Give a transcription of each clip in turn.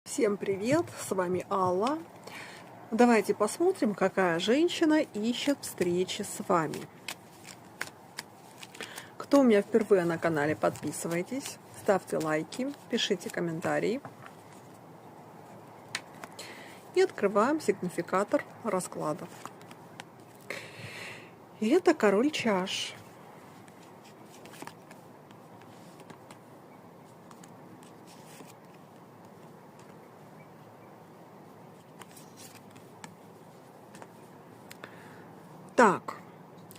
Всем привет, с вами Алла. Давайте посмотрим, какая женщина ищет встречи с вами. Кто у меня впервые на канале, подписывайтесь, ставьте лайки, пишите комментарии. И открываем сигнификатор раскладов. И это король чаш. Так,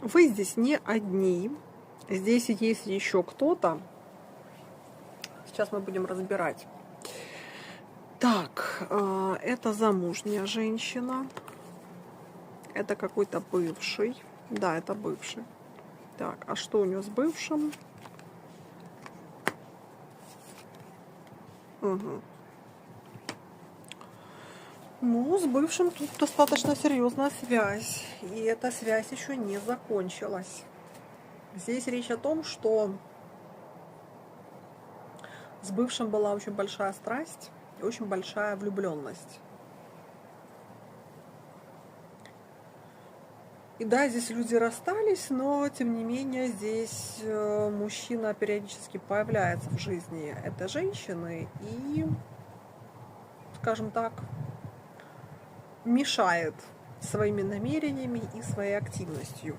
вы здесь не одни. Здесь есть еще кто-то. Сейчас мы будем разбирать. Так, это замужняя женщина. Это какой-то бывший. Да, это бывший. Так, а что у нее с бывшим? Угу. Ну, с бывшим тут достаточно серьезная связь. И эта связь еще не закончилась. Здесь речь о том, что с бывшим была очень большая страсть и очень большая влюбленность. И да, здесь люди расстались, но тем не менее здесь мужчина периодически появляется в жизни этой женщины и, скажем так, мешает своими намерениями и своей активностью.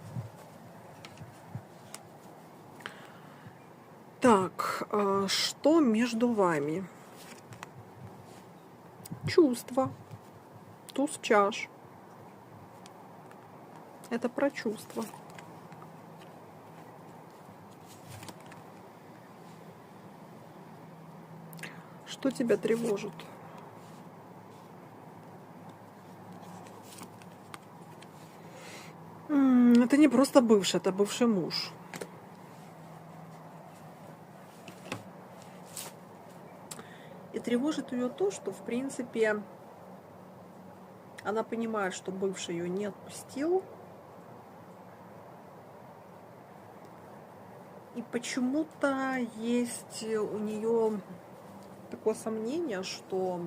Так, что между вами? Чувства. Туз чаш. Это про чувства. Что тебя тревожит? Это не просто бывший, это бывший муж. И тревожит ее то, что, в принципе, она понимает, что бывший ее не отпустил. И почему-то есть у нее такое сомнение, что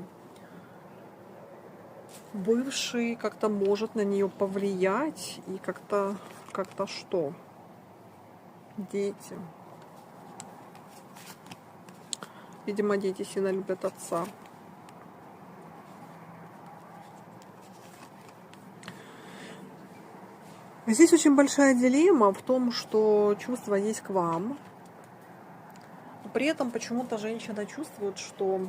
бывший как-то может на нее повлиять и как-то что? Дети. Видимо, дети сильно любят отца. Здесь очень большая дилемма в том, что чувства есть к вам. Но при этом почему-то женщина чувствует, что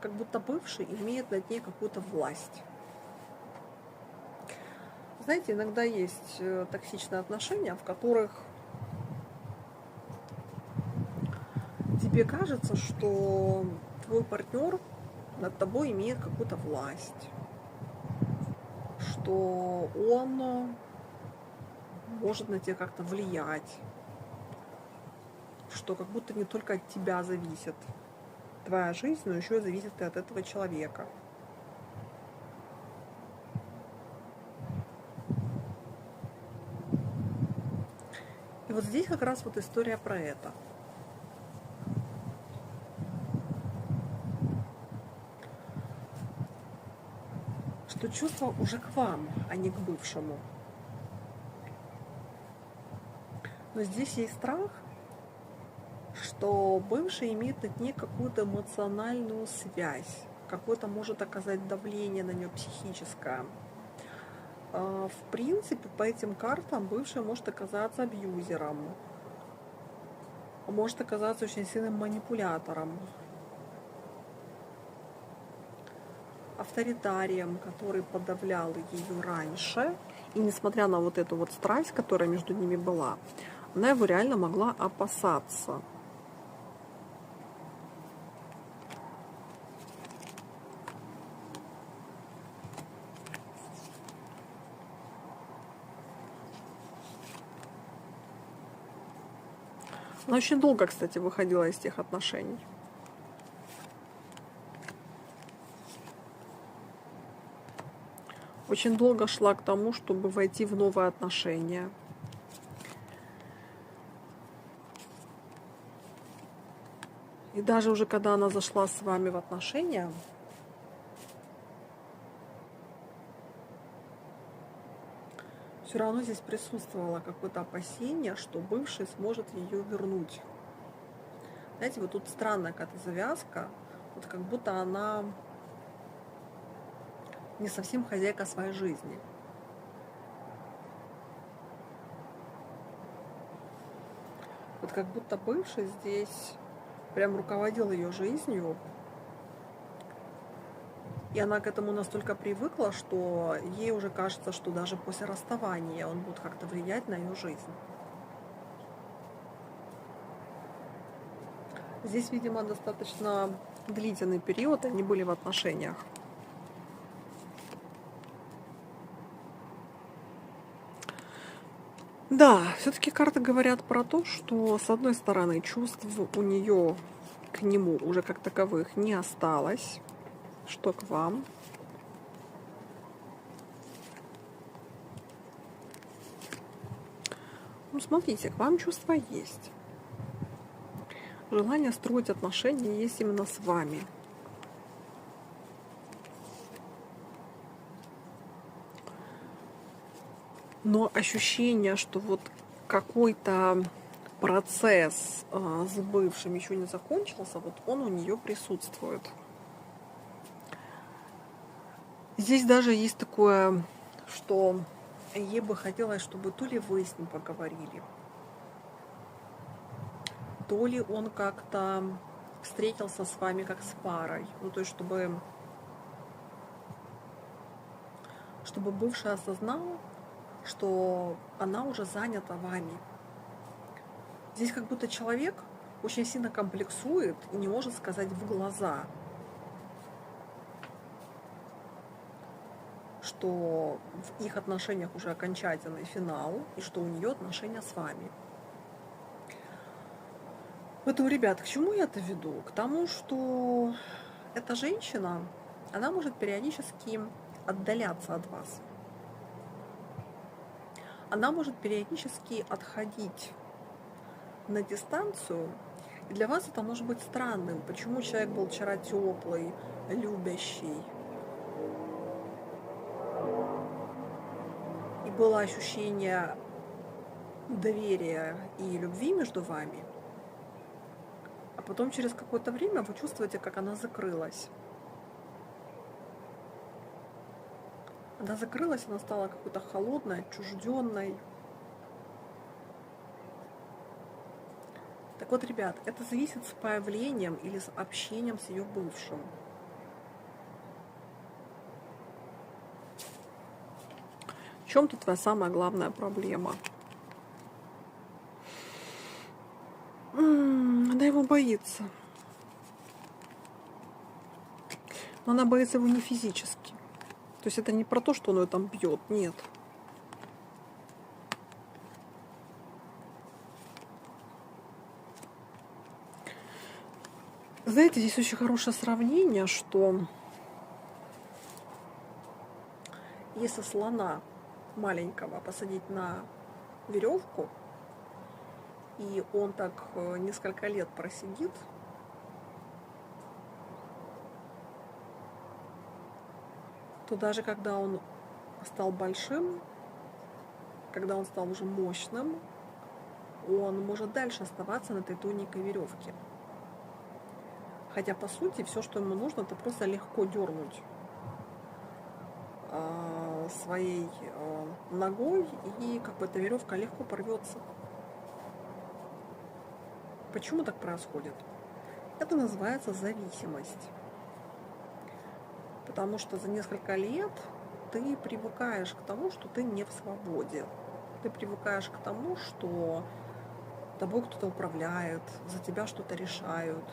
как будто бывший имеет над ней какую-то власть. Знаете, иногда есть токсичные отношения, в которых тебе кажется, что твой партнер над тобой имеет какую-то власть, что он может на тебя как-то влиять, что как будто не только от тебя зависит твоя жизнь, но еще и зависит и от этого человека. И вот здесь как раз вот история про это. Что чувство уже к вам, а не к бывшему. Но здесь есть страх, что бывший имеет над ней какую-то эмоциональную связь, какое-то может оказать давление на нее психическое. В принципе, по этим картам бывший может оказаться абьюзером, может оказаться очень сильным манипулятором, авторитарием, который подавлял ее раньше. И несмотря на вот эту вот страсть, которая между ними была, она его реально могла опасаться. Она очень долго, кстати, выходила из тех отношений. Очень долго шла к тому, чтобы войти в новые отношения. И И даже уже когда она зашла с вами в отношения, все равно здесь присутствовало какое-то опасение, что бывший сможет ее вернуть. Знаете, вот тут странная какая-то завязка, вот как будто она не совсем хозяйка своей жизни. Вот как будто бывший здесь прям руководил ее жизнью, и она к этому настолько привыкла, что ей уже кажется, что даже после расставания он будет как-то влиять на ее жизнь. Здесь, видимо, достаточно длительный период они были в отношениях. Да, все-таки карты говорят про то, что, с одной стороны, чувств у нее к нему уже как таковых не осталось, что к вам. Ну, смотрите, к вам чувства есть. Желание строить отношения есть именно с вами. Но ощущение, что вот какой-то процесс с бывшим еще не закончился, вот он у нее присутствует. Здесь даже есть такое, что ей бы хотелось, чтобы то ли вы с ним поговорили, то ли он как-то встретился с вами как с парой. Ну, то есть, чтобы бывший осознал, что она уже занята вами. Здесь как будто человек очень сильно комплексует и не может сказать в глаза, что в их отношениях уже окончательный финал и что у нее отношения с вами. Поэтому, ребят, к чему я это веду? К тому, что эта женщина, она может периодически отдаляться от вас. Она может периодически отходить на дистанцию. И для вас это может быть странным. Почему человек был вчера теплый, любящий, и было ощущение доверия и любви между вами, а потом через какое-то время вы чувствуете, как она закрылась. Она закрылась, она стала какой-то холодной, отчужденной. Так вот, ребят, это зависит с появлением или с общением с ее бывшим. В чем тут твоя самая главная проблема? Она его боится. Но она боится его не физически. То есть это не про то, что он ее там бьет, нет. Знаете, здесь очень хорошее сравнение, что если слона маленького посадить на веревку, и он так несколько лет просидит, то даже когда он стал большим, когда он стал уже мощным, он может дальше оставаться на этой тоненькой веревке. Хотя, по сути, все, что ему нужно, это просто легко дернуть своей ногой, и как бы эта веревка легко порвется. Почему так происходит? Это называется зависимость. Потому что за несколько лет ты привыкаешь к тому, что ты не в свободе. Ты привыкаешь к тому, что тобой кто-то управляет, за тебя что-то решают.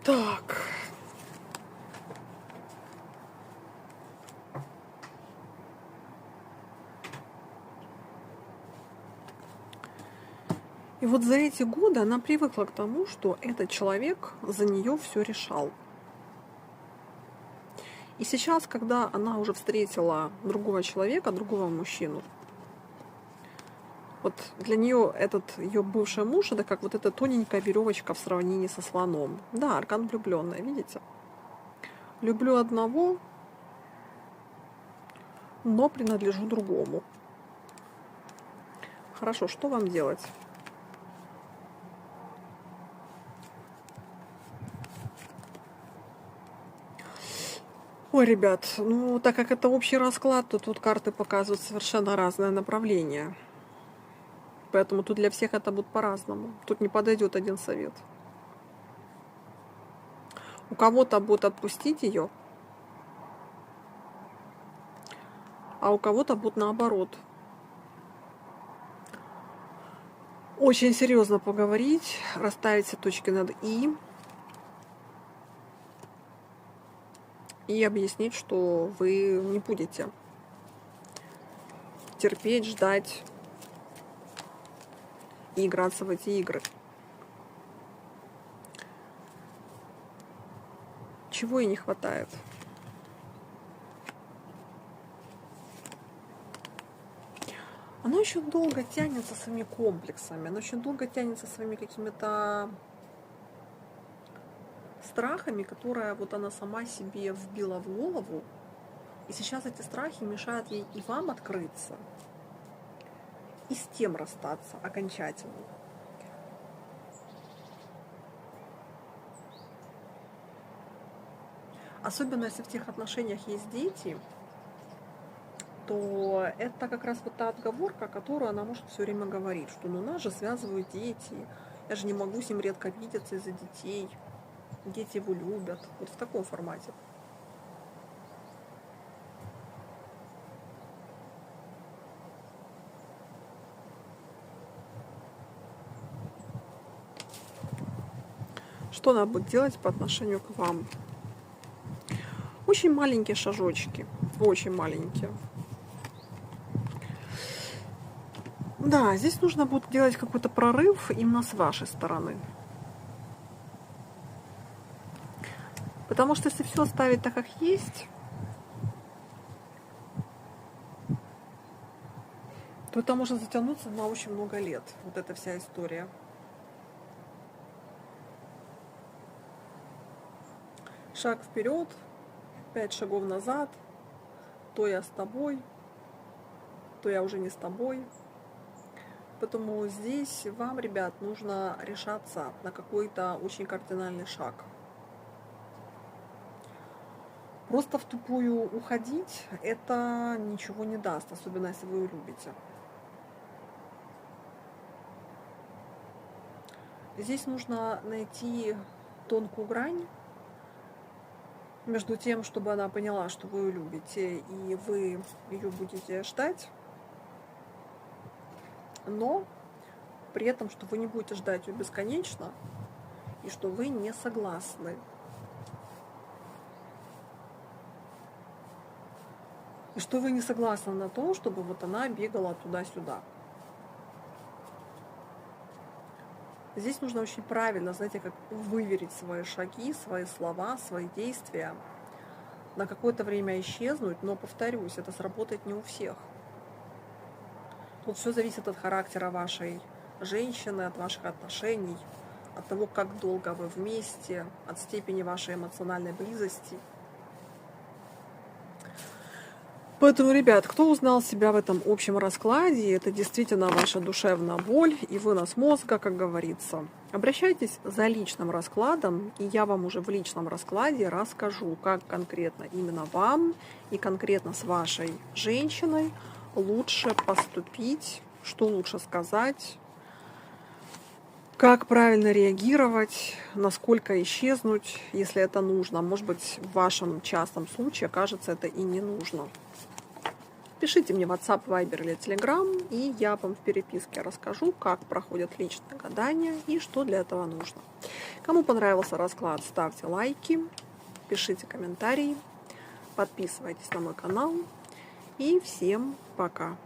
Так. И вот за эти годы она привыкла к тому, что этот человек за нее все решал. И сейчас, когда она уже встретила другого человека, другого мужчину, вот для нее этот ее бывший муж, это как вот эта тоненькая веревочка в сравнении со слоном. Да, аркан влюбленная, видите? Люблю одного, но принадлежу другому. Хорошо, что вам делать? Ой, ребят, ну так как это общий расклад, то тут карты показывают совершенно разное направление. Поэтому тут для всех это будет по-разному. Тут не подойдет один совет. У кого-то будет отпустить ее, а у кого-то будет наоборот. Очень серьезно поговорить, расставить все точки над и объяснить, что вы не будете терпеть, ждать и играться в эти игры. Чего ей не хватает? Она очень долго тянется своими комплексами, она очень долго тянется своими какими-то страхами, которые вот она сама себе вбила в голову. И сейчас эти страхи мешают ей и вам открыться, и с тем расстаться окончательно. Особенно если в тех отношениях есть дети, то это как раз вот та отговорка, которую она может все время говорить, что ну нас же связывают дети, я же не могу с ним редко видеться из-за детей, дети его любят, вот в таком формате. Что она будет делать по отношению к вам? Очень маленькие шажочки, очень маленькие. Да, здесь нужно будет делать какой-то прорыв именно с вашей стороны. Потому что если все оставить так, как есть, то это может затянуться на очень много лет. Вот эта вся история. Шаг вперед, 5 шагов назад, то я с тобой, то я уже не с тобой. Поэтому здесь вам, ребят, нужно решаться на какой-то очень кардинальный шаг. Просто в тупую уходить это ничего не даст, особенно если вы ее любите. Здесь нужно найти тонкую грань между тем, чтобы она поняла, что вы ее любите, и вы ее будете ждать, но при этом, что вы не будете ждать ее бесконечно, и что вы не согласны. И что вы не согласны на то, чтобы вот она бегала туда-сюда. Здесь нужно очень правильно, знаете, как выверить свои шаги, свои слова, свои действия, на какое-то время исчезнуть, но, повторюсь, это сработает не у всех. Тут все зависит от характера вашей женщины, от ваших отношений, от того, как долго вы вместе, от степени вашей эмоциональной близости. Поэтому, ребят, кто узнал себя в этом общем раскладе, это действительно ваша душевная боль и вынос мозга, как говорится. Обращайтесь за личным раскладом, и я вам уже в личном раскладе расскажу, как конкретно именно вам и конкретно с вашей женщиной лучше поступить, что лучше сказать, как правильно реагировать, насколько исчезнуть, если это нужно. Может быть, в вашем частном случае, кажется, это и не нужно. Пишите мне в WhatsApp, Viber или Telegram, и я вам в переписке расскажу, как проходят личные гадания и что для этого нужно. Кому понравился расклад, ставьте лайки, пишите комментарии, подписывайтесь на мой канал. И всем пока!